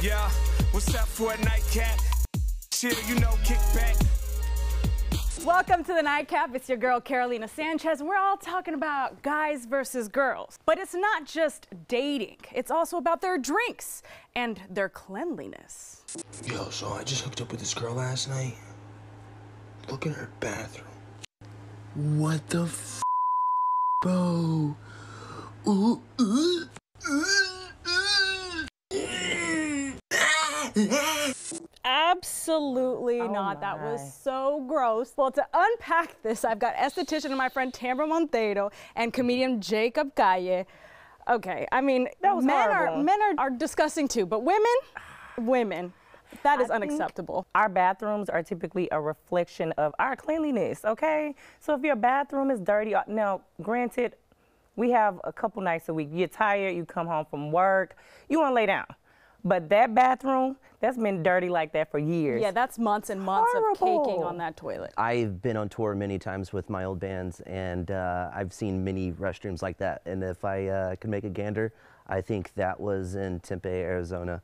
Yeah, what's up for a nightcap? Chill, you know, kick back. Welcome to the Nightcap. It's your girl, Carolina Sanchez. We're all talking about guys versus girls. But it's not just dating. It's also about their drinks and their cleanliness. Yo, so I just hooked up with this girl last night. Look at her bathroom. What the f, bro? Ooh, ooh, Absolutely not. That was so gross. Well, to unpack this, I've got esthetician and my friend Tambra Monteiro and comedian Jacob Calle. Okay, I mean, men are disgusting too, but women, that is unacceptable. Our bathrooms are typically a reflection of our cleanliness, okay? So if your bathroom is dirty, now granted, we have a couple nights a week. You're tired, you come home from work, you want to lay down. But that bathroom, that's been dirty like that for years. Yeah, that's months and months of caking on that toilet. I've been on tour many times with my old bands, and I've seen many restrooms like that. And if I could make a gander, I think that was in Tempe, Arizona.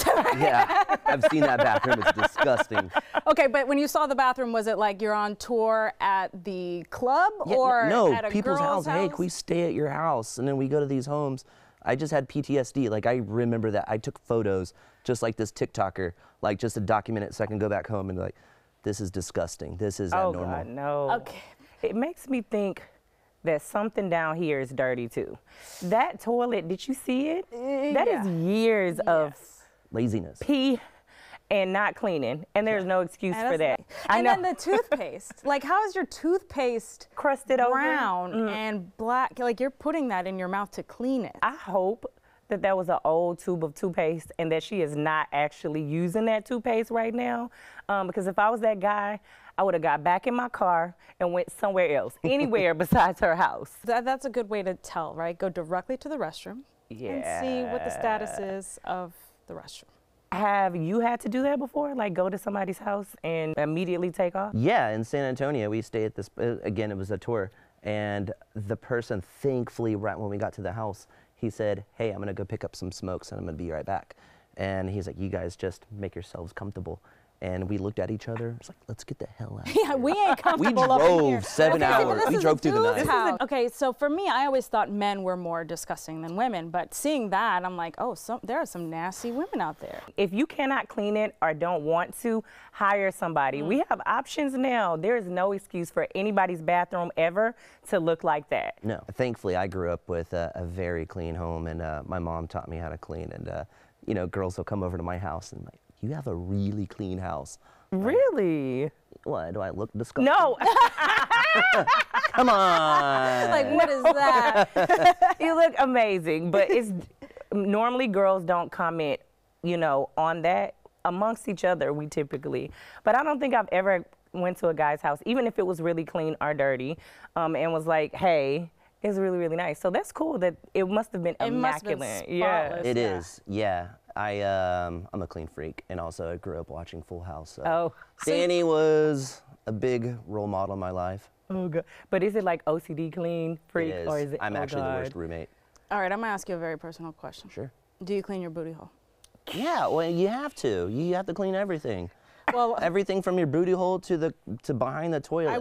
Yeah, I've seen that bathroom. It's disgusting. Okay, but when you saw the bathroom, was it like you're on tour at the club or at a people's girl's house? Hey, can we stay at your house? And then we go to these homes. I just had PTSD. Like, I remember that. I took photos just like this TikToker, like just to document it so I can go back home and be like, this is disgusting. This is abnormal. Oh, God, no. Okay. It makes me think that something down here is dirty, too. That toilet, did you see it? That is years of laziness. Pee and not cleaning, and there's no excuse for that. And then the toothpaste. Like, how is your toothpaste crusted brown and black? Like, you're putting that in your mouth to clean it. I hope that that was an old tube of toothpaste and that she is not actually using that toothpaste right now. Because if I was that guy, I would have got back in my car and went somewhere else, anywhere besides her house. That's a good way to tell, right? Go directly to the restroom and see what the status is of the restroom. Have you had to do that before? Like go to somebody's house and immediately take off? Yeah, in San Antonio, we stayed at this, again, it was a tour, and the person, thankfully, right when we got to the house, he said, hey, I'm gonna go pick up some smokes and I'm gonna be right back. And he's like, you guys just make yourselves comfortable. And we looked at each other. It's like, let's get the hell out of here. Yeah, we ain't comfortable up in here. We drove 7 hours. We drove through the night. Okay, so for me, I always thought men were more disgusting than women. But seeing that, I'm like, oh, there are some nasty women out there. If you cannot clean it or don't want to, hire somebody. We have options now. There is no excuse for anybody's bathroom ever to look like that. No. Thankfully, I grew up with a very clean home, and my mom taught me how to clean. And, you know, girls will come over to my house and like, you have a really clean house. Really? What, do I look disgusting? No. Come on. Like, what is that? You look amazing, but it's normally girls don't comment, you know, on that. Amongst each other, we typically. But I don't think I've ever went to a guy's house, even if it was really clean or dirty, and was like, hey, it's really, really nice. So that's cool that it must have been immaculate. Yeah. It is, yeah. I'm a clean freak, and also I grew up watching Full House. So Danny was a big role model in my life. Oh, God. But is it like OCD clean freak? It is. Or is it, I'm actually the worst roommate. All right, I'm gonna ask you a very personal question. Sure. Do you clean your booty hole? Yeah, well, you have to. You have to clean everything. Well, everything from your booty hole to behind the toilet.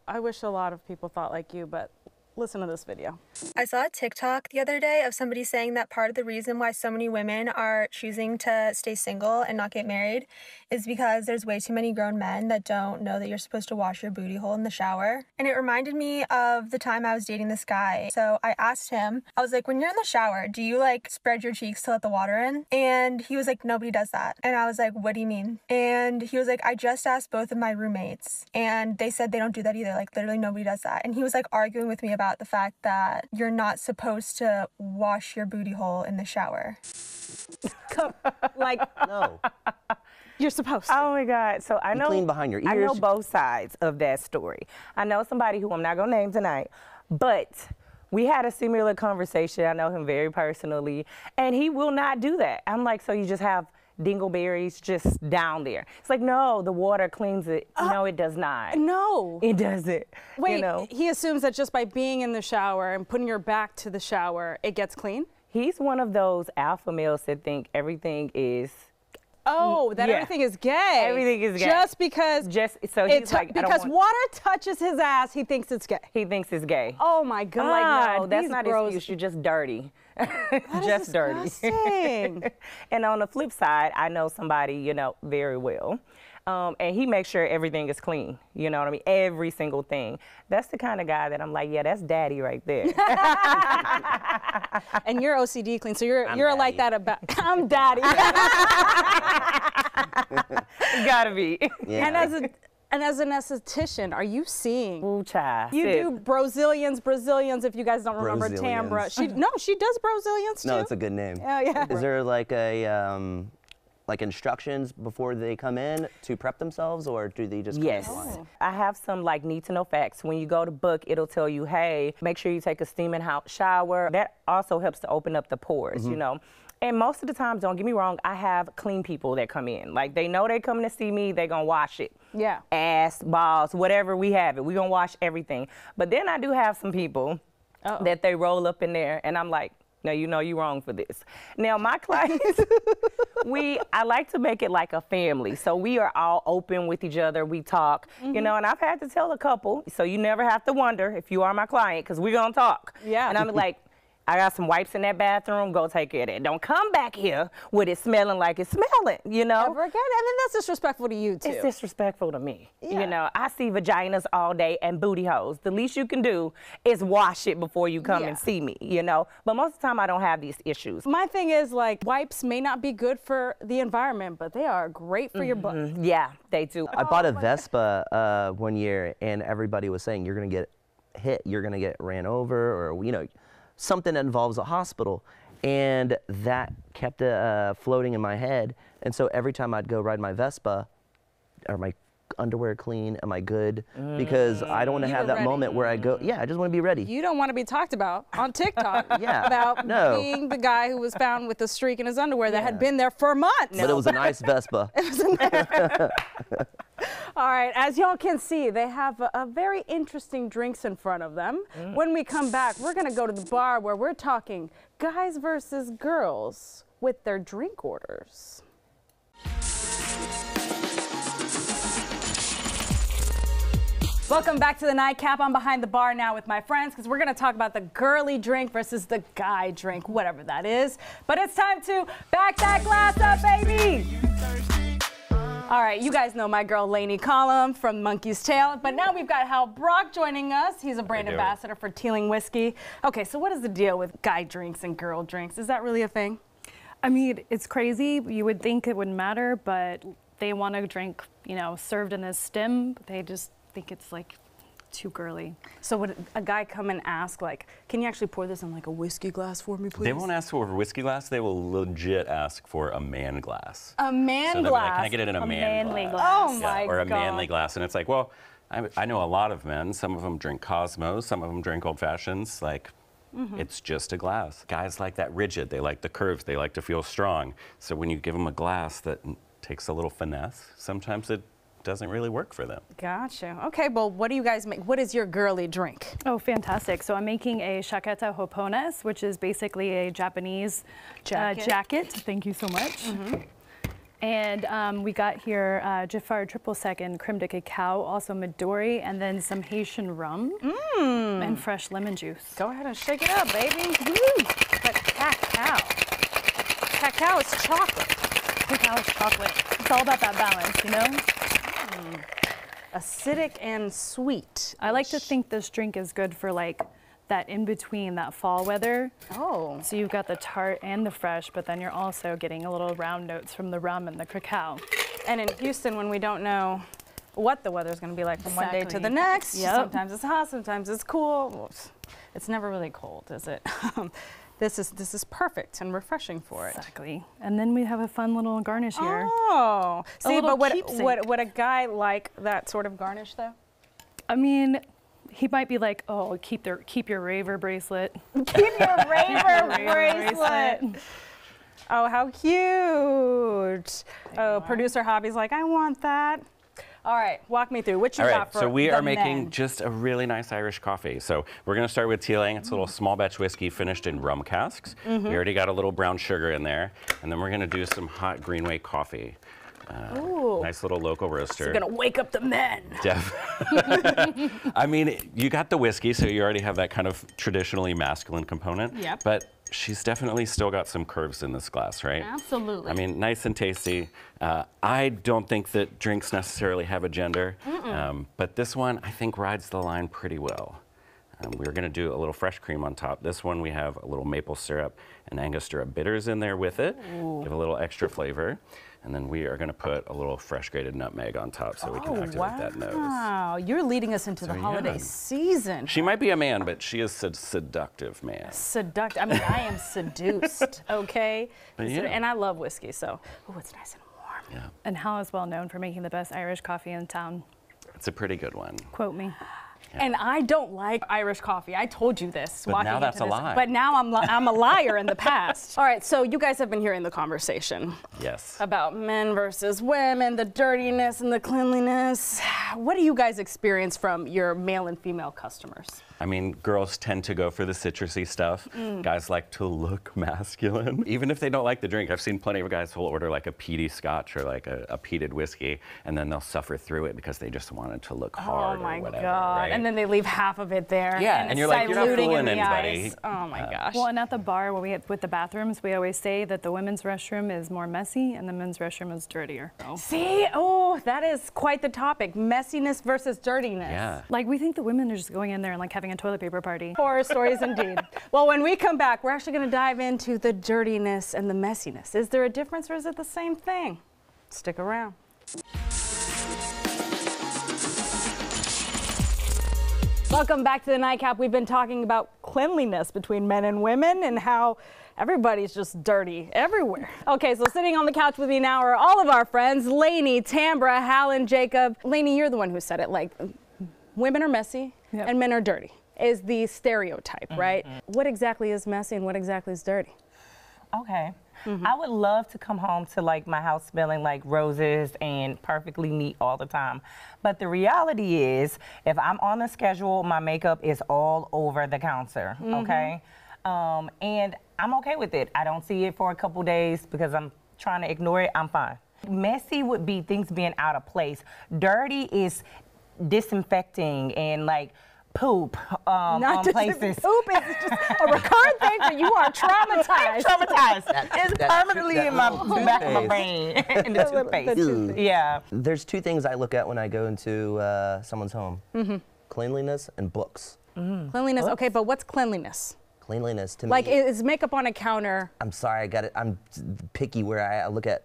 I wish a lot of people thought like you, but listen to this video. I saw a TikTok the other day of somebody saying that part of the reason why so many women are choosing to stay single and not get married is because there's way too many grown men that don't know that you're supposed to wash your booty hole in the shower. And it reminded me of the time I was dating this guy. So I asked him, I was like, when you're in the shower, do you like spread your cheeks to let the water in? And he was like, nobody does that. And I was like, what do you mean? And he was like, I just asked both of my roommates and they said they don't do that either. Like literally nobody does that. And he was like arguing with me about the fact that you're not supposed to wash your booty hole in the shower. Like, no. You're supposed to. Oh my God. So I know, clean behind your ears. I know both sides of that story. I know somebody who I'm not gonna name tonight, but we had a similar conversation. I know him very personally, and he will not do that. I'm like, so you just have dingleberries just down there? It's like, no, the water cleans it. No, it does not. No. It doesn't. Wait, you know? He assumes that just by being in the shower and putting your back to the shower, it gets clean? He's one of those alpha males that think everything is Oh, that everything is gay. Everything is gay. Just because. So he's like, because water touches his ass, he thinks it's gay. He thinks it's gay. Oh my God. I'm like, no, that's not an excuse. You're just dirty. Just dirty. And on the flip side, I know somebody, you know, very well. And he makes sure everything is clean. You know what I mean? Every single thing. That's the kind of guy that I'm like, yeah, that's daddy right there. And you're OCD clean, so you're like that about, I'm daddy. Gotta be. Yeah. And as an esthetician, are you seeing? Ooh, child. You do Brazilians, if you guys don't remember Tambra. She does Brazilians too. No, it's a good name. Oh, yeah. Is there like a, like instructions before they come in to prep themselves, or do they just come in blind? I have some like need to know facts. When you go to book, it'll tell you, hey, make sure you take a steaming hot shower. That also helps to open up the pores, you know. And most of the time, don't get me wrong, I have clean people that come in. Like, they know they coming to see me, they gonna wash it. Yeah. Ass, balls, whatever we have it. We gonna wash everything. But then I do have some people that they roll up in there, and I'm like, no, you know you're wrong for this. Now, my clients, I like to make it like a family. So we are all open with each other. We talk, you know, and I've had to tell a couple, so you never have to wonder if you are my client, because we're going to talk. Yeah. And I'm like, I got some wipes in that bathroom, go take care of that. Don't come back here with it smelling like it's smelling, you know? Ever again? And then that's disrespectful to you, too. It's disrespectful to me. Yeah. You know, I see vaginas all day and booty holes. The least you can do is wash it before you come and see me, you know? But most of the time, I don't have these issues. My thing is, like, wipes may not be good for the environment, but they are great for your butt. Yeah, they do. I bought a Vespa one year, and everybody was saying, you're going to get hit, you're going to get ran over, or, you know, something that involves a hospital, and that kept floating in my head. And so every time I'd go ride my Vespa, are my underwear clean? Am I good? Because I don't want to have that moment where I go, I just want to be ready. You don't want to be talked about on TikTok about being the guy who was found with a streak in his underwear that had been there for months. But it was a nice Vespa. It was a nice All right, as y'all can see, they have a very interesting drinks in front of them. When we come back, we're gonna go to the bar where we're talking guys versus girls with their drink orders. Welcome back to the Nightcap. I'm behind the bar now with my friends because we're gonna talk about the girly drink versus the guy drink, whatever that is. But it's time to back that glass up, baby! All right, you guys know my girl Lainey Collum from Monkey's Tail, but now we've got Hal Brock joining us. He's a brand ambassador for Teeling Whiskey. Okay, so what is the deal with guy drinks and girl drinks? Is that really a thing? I mean, it's crazy. You would think it wouldn't matter, but they want to drink, you know, served in this stem. They just think it's like too girly. So would a guy come and ask, like, can you actually pour this in like a whiskey glass for me, please? They won't ask for a whiskey glass. They will legit ask for a man glass. A man glass? Like, can I get it in a manly glass? Oh my God. Or a manly glass. And it's like, well, I know a lot of men. Some of them drink Cosmos. Some of them drink Old Fashions. Like, it's just a glass. Guys like that rigid. They like the curves. They like to feel strong. So when you give them a glass that takes a little finesse, sometimes it doesn't really work for them. Gotcha. Okay, well, what do you guys make? What is your girly drink? Oh, fantastic. So I'm making a shakketa hopones, which is basically a Japanese jacket. Thank you so much. And we got here Jafar triple sec and creme de cacao, also Midori, and then some Haitian rum and fresh lemon juice. Go ahead and shake it up, baby. But cacao. Cacao is chocolate. Cacao is chocolate. It's all about that balance, you know? Acidic and sweet. I like to think this drink is good for like that in between, that fall weather. Oh. So you've got the tart and the fresh, but then you're also getting a little round notes from the rum and the cacao. And in Houston, when we don't know what the weather's going to be like from one day to the next, sometimes it's hot, sometimes it's cool. It's never really cold, is it? This is perfect and refreshing for it. Exactly. And then we have a fun little garnish here. Oh. See, but would a guy like that sort of garnish, though? I mean, he might be like, oh, keep your raver bracelet. Keep your raver bracelet. Oh, how cute. Oh, producer Hobby's like, I want that. All right, walk me through. What you All got right, for so we the are making men? just a really nice Irish coffee. So we're going to start with Teeling. It's a little small batch whiskey finished in rum casks. We already got a little brown sugar in there. And then we're going to do some hot Greenway coffee. Nice little local roaster. You're gonna wake up the men. I mean, you got the whiskey, so you already have that kind of traditionally masculine component. Yep. But she's definitely still got some curves in this glass, right? Absolutely. I mean, nice and tasty. I don't think that drinks necessarily have a gender, but this one I think rides the line pretty well. We're going to do a little fresh cream on top. This one we have a little maple syrup and Angostura bitters in there with it. Give a little extra flavor. And then we are going to put a little fresh grated nutmeg on top so we can activate that nose. Wow, you're leading us into the holiday season. She might be a man, but she is a seductive man. Seductive. I mean, I am seduced, okay? Yeah. And I love whiskey, so, it's nice and warm. Yeah, And Hal is well known for making the best Irish coffee in town. it's a pretty good one. Quote me. And I don't like Irish coffee. I told you this. But now that's a lie. But now I'm a liar in the past. All right, so you guys have been hearing the conversation Yes. about men versus women, the dirtiness and the cleanliness. What do you guys experience from your male and female customers? I mean, girls tend to go for the citrusy stuff. Guys like to look masculine. Even if they don't like the drink, I've seen plenty of guys who'll order like a peaty scotch or like a peated whiskey, and then they'll suffer through it because they just want it to look hard or whatever. God. Right? And then they leave half of it there. Yeah, and you're like, you're not diluting in fooling the anybody. ice. Oh my gosh. Well, and at the bar, with the bathrooms, we always say that the women's restroom is more messy and the men's restroom is dirtier. See, that is quite the topic. Messiness versus dirtiness. Yeah. Like, we think the women are just going in there and like having a toilet paper party. Horror stories indeed. Well, when we come back, we're actually going to dive into the dirtiness and the messiness. Is there a difference or is it the same thing? Stick around. Welcome back to the Nightcap. We've been talking about cleanliness between men and women and how everybody's just dirty everywhere. Okay, so sitting on the couch with me now are all of our friends, Lainey, Tambra, Hal, and Jacob. Lainey, you're the one who said it, like, women are messy and men are dirty, is the stereotype, right? What exactly is messy and what exactly is dirty? Okay. I would love to come home to like my house smelling like roses and perfectly neat all the time. But the reality is, if I'm on the schedule, my makeup is all over the counter, okay? And I'm okay with it. I don't see it for a couple days because I'm trying to ignore it. I'm fine. Messy would be things being out of place. Dirty is disinfecting and like poop on places. Poop is just a recurrent thing for you are traumatized. Traumatized. It's permanently in my back of my brain. In the toothpaste. Yeah. There's two things I look at when I go into someone's home. Cleanliness and books. Cleanliness, okay, but what's cleanliness? Cleanliness to me. Like, is makeup on a counter? I'm sorry, I got it. I'm picky where I look at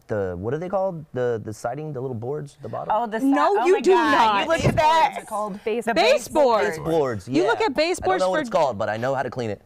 the what are they called? The siding, the little boards, the bottom. Oh, the No, oh you my do God. not. You look at that. It's called Baseboards. Baseboards. Yeah. You look at I baseboards don't know what for- it's called, but I know how to clean it.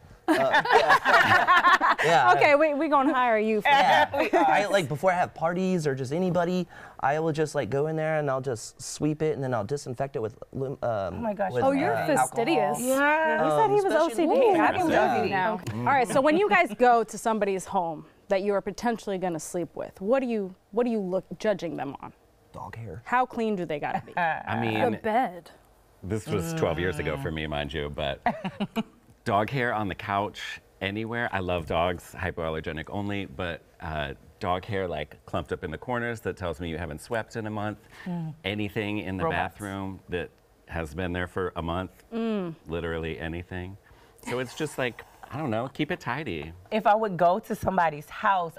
Okay, we're gonna hire you for that. I like before I have parties or just anybody, I will just like go in there and I'll just sweep it and then I'll disinfect it with. Oh my gosh. with, Oh, you're alcohol. fastidious. Yeah, he said he was especially- OCD. I can Yeah. OCD now. All right, so when you guys go to somebody's home that you are potentially gonna sleep with, what do you look judging them on? Dog hair. How clean do they gotta be? I The mean, bed. this was 12 years ago for me, mind you, but dog hair on the couch, anywhere. I love dogs, hypoallergenic only, but dog hair like clumped up in the corners that tells me you haven't swept in a month. Anything in the bathroom that has been there for a month, literally anything. So it's just like, I don't know, keep it tidy. If I would go to somebody's house,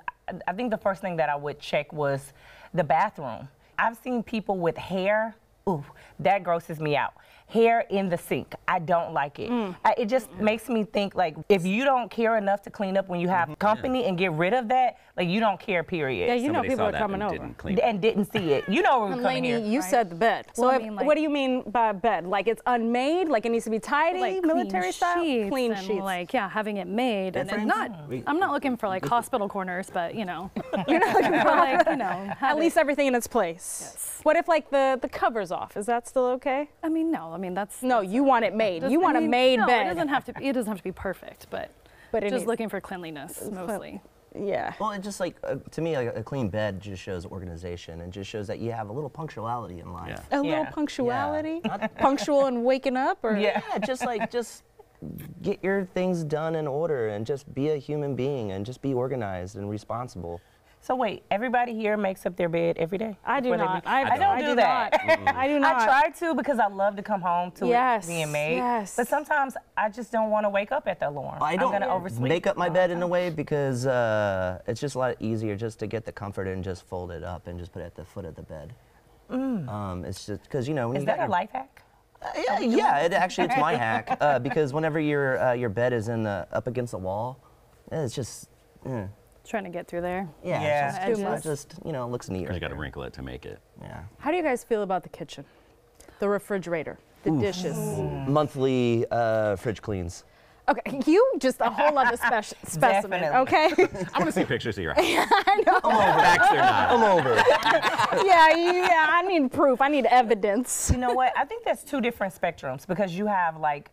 I think the first thing that I would check was the bathroom. I've seen people with hair, ooh, that grosses me out. Hair in the sink, I don't like it. It just makes me think like, if you don't care enough to clean up when you have company and get rid of that, like you don't care, period. Yeah, you know Somebody people saw are that coming and over. didn't clean it. And didn't see it. You know we're coming Lainey, here. you said the bed. So Well, I if- mean, like- what do you mean by bed? Like it's unmade? Like it needs to be tidy, Like military style? sheets Clean and sheets. like having it made and not I'm not looking for like hospital corners, but you know. You're not looking for like, you know, at have least it. everything in its place. What if like the cover's off? Is that still okay? I mean, no. I mean, that's No, you want it made. Does- You want I a mean, made no, bed. It doesn't have to be perfect, but But it just needs- looking for cleanliness mostly. Yeah. Well, it just like, to me, like, a clean bed just shows organization and just shows that you have a little punctuality in life. A little punctuality? Punctual and waking up? Or? Yeah, just get your things done in order and just be a human being and just be organized and responsible. So wait, everybody here makes up their bed every day? I do not. I don't do that. I do not. I try to because I love to come home to it being made. Yes. But sometimes I just don't want to wake up at the alarm. I don't I'm gonna oversleep. make up my bed in a way because it's just a lot easier just to get the comfort and just fold it up and just put it at the foot of the bed. It's just because, you know, when Is that a life hack? Yeah, it's my hack because whenever your bed is up against the wall, it's just. Trying to get through there. Yeah, it's just you know, it looks neat. You got to wrinkle it to make it. Yeah. How do you guys feel about the kitchen? The refrigerator, the dishes? Monthly fridge cleans. Okay, you just a whole other specimen, Definitely. okay? I want to see pictures of your house. I know. Facts or not. I'm over. Yeah, I need proof. I need evidence. You know what? I think that's two different spectrums because you have like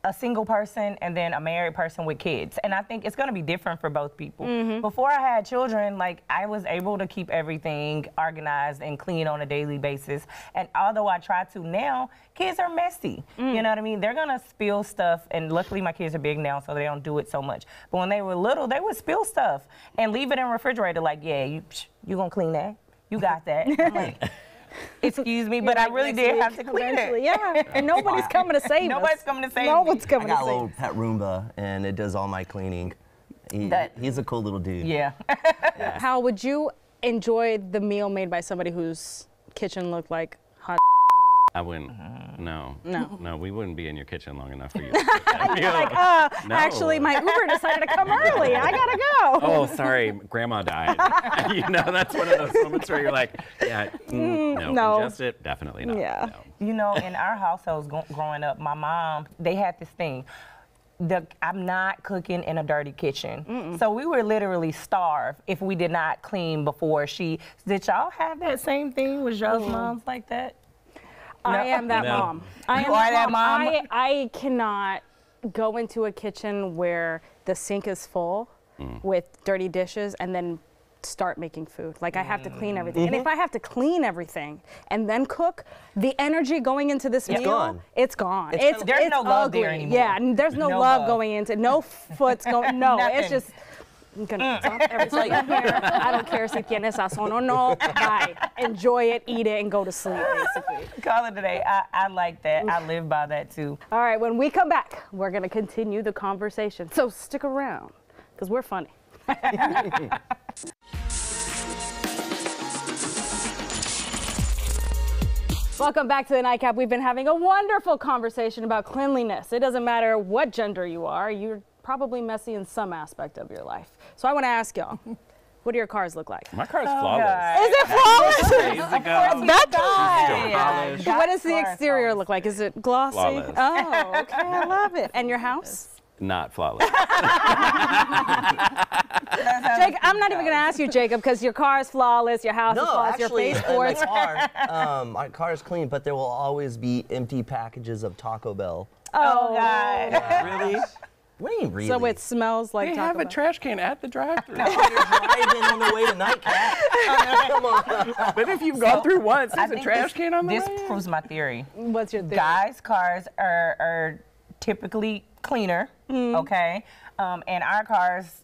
a single person and then a married person with kids. And I think it's going to be different for both people. Before I had children, like I was able to keep everything organized and clean on a daily basis. And although I try to now, kids are messy. You know what I mean? They're going to spill stuff. And luckily my kids are big now, so they don't do it so much. But when they were little, they would spill stuff and leave it in the refrigerator like, yeah, you going to clean that? You got that. I'm like, excuse me, but I really did have to clean it. Yeah, and nobody's coming to save us. Nobody's coming to save me. No one's coming I got to a save little pet Roomba, and it does all my cleaning. He's a cool little dude. Yeah. How would you enjoy the meal made by somebody whose kitchen looked like hot? I wouldn't. No, we wouldn't be in your kitchen long enough for you. Actually, my Uber decided to come early. I gotta go. Oh, sorry, Grandma died. You know, that's one of those moments where you're like, yeah, no, ingest it, definitely not. Yeah. No. You know, in our households growing up, my mom, they had this thing. I'm not cooking in a dirty kitchen. So we were literally starved if we did not clean before she. Did y'all have that same thing? Was y'all's moms like that? I am that mom. I am that mom. I cannot go into a kitchen where the sink is full with dirty dishes and then start making food. Like I have to clean everything. And if I have to clean everything and then cook, the energy going into this meal, it's gone. It's no love ugly. there anymore. Yeah, and there's no love going into it. No foot's going. No, it's just. I'm gonna dump everything in here. I don't care si tienes sazón or no. Bye. Enjoy it, eat it, and go to sleep, basically. Call it a day. I like that. I live by that too. All right, when we come back, we're gonna continue the conversation. So stick around, because we're funny. Welcome back to the Nightcap. We've been having a wonderful conversation about cleanliness. It doesn't matter what gender you are, you're probably messy in some aspect of your life. So I want to ask y'all, what do your cars look like? My car's flawless. Is it flawless? That's what does the exterior look like? Is it glossy? Flawless. Oh, okay, I love it. And your house? Not flawless. Jacob, I'm not even going to ask you, Jacob, because your car is flawless, your house is flawless, your baseboards. My car is clean, but there will always be empty packages of Taco Bell. Oh, God. Really? What do you mean, really? So it smells like They Taco have a Bell. trash can at the drive-thru. You're driving on the way to Nightcap. Come on. But if you've gone through once, there's a trash can on the way. This proves my theory. What's your theory? Guys' cars are typically cleaner, okay? And our cars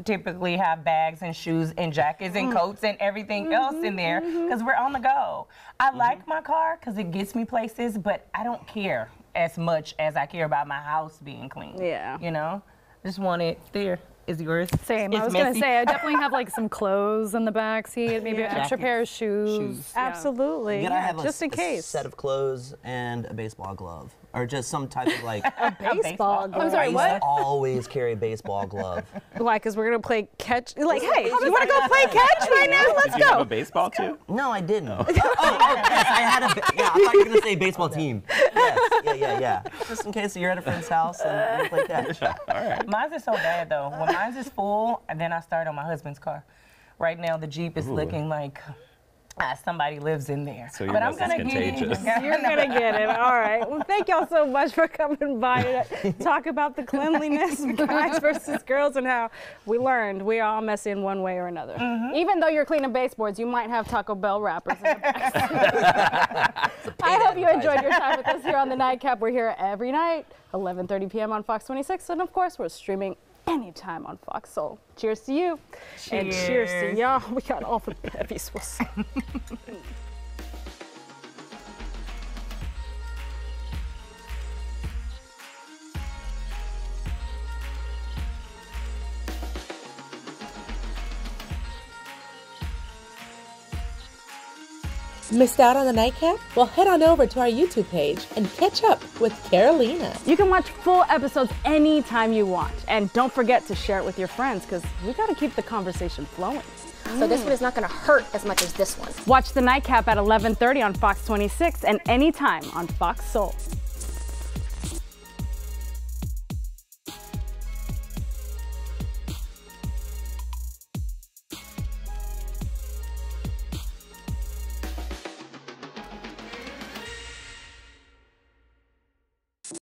typically have bags and shoes and jackets and coats and everything else in there because we're on the go. I like my car because it gets me places, but I don't care as much as I care about my house being clean. Yeah. You know? Just want it there. Is yours? Same. It's I was going to messy. say, I definitely have like some clothes in the back seat, maybe an extra pair of shoes. Yeah. Absolutely. You gotta have just in a case. set of clothes and a baseball glove. Or just some type of like. Baseball glove. I'm sorry, I used what? to always carry a baseball glove. Why? Because we're going to play catch. Like, hey, you want to go play catch right now? Let's Did you have go. a baseball too? No, I didn't. Oh, yes, I had a. Yeah, I thought you were gonna say baseball team. Yes, yeah. Just in case you're at a friend's house and you play catch. All right. Mine's is so bad though. When mine's is full, and then I start on my husband's car. Right now, the Jeep is looking like Somebody lives in there. So your but I'm mess is gonna contagious. get it. You're gonna get it. All right. Well, thank y'all so much for coming by to talk about the cleanliness of guys versus girls and how we learned we are all messy in one way or another. Even though you're cleaning baseboards, you might have Taco Bell wrappers in the back. I hope you enjoyed your time with us here on The Nightcap. We're here every night, 11:30 p.m. on Fox 26, and of course, we're streaming anytime on Fox Soul. Cheers to you. Cheers. And cheers to y'all. We got all the bevies. We'll see. Missed out on the Nightcap? Well, head on over to our YouTube page and catch up with Carolina. You can watch full episodes anytime you want. And don't forget to share it with your friends, because we got to keep the conversation flowing. So this one is not going to hurt as much as this one. Watch The Nightcap at 11:30 on Fox 26 and anytime on Fox Soul.